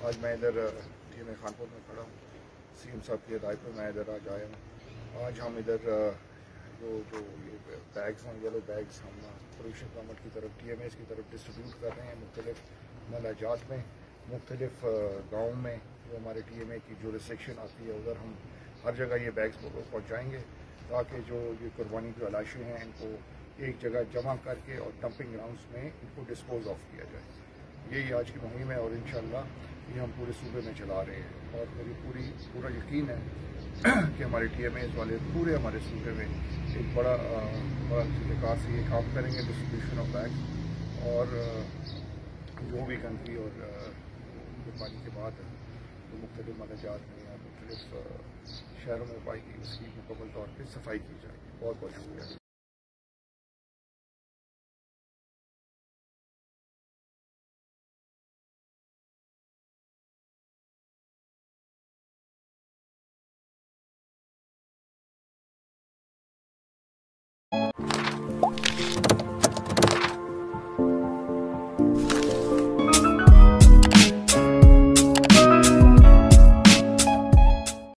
आज मैं इधर टीम खॉनपुर में खड़ा हूँ। सीएम साहब की हदायत पर मैं इधर आज आया हूँ। आज हम इधर जो ये बैग्स हैं, येलो बैग्स, हम प्रोविशन गवर्नमेंट की तरफ TMAs की तरफ डिस्ट्रीब्यूट कर रहे हैं मुख्तलिफ मलाजात में, मुख्तलिफ गाँव में जो हमारे TMA की जो रिस्ट्रिक्शन आती है उधर हम हर जगह ये बैग्स पहुँचाएँगे ताकि जो ये कुर्बानी की अलाशी हैं इनको एक जगह जमा करके और डंपिंग ग्राउंड्स में इनको डिस्पोज ऑफ किया जाए। यही आज की मुहिम है और इंशाअल्लाह ये हम पूरे सूबे में चला रहे हैं और मेरी पूरा यकीन है कि हमारे TMAs वाले पूरे हमारे सूबे में एक बड़ा तरीक़ार से ये काम करेंगे डिस्ट्रीब्यूशन ऑफ बैग्स और जो भी गंदगी और कुर्बानी के बाद जो मुख्तलिफ मलाजात में या मुख्तलिफ शहरों में पाएगी उसकी मुकम्मल तौर पर सफाई की जाएगी। बहुत बहुत शुक्रिया।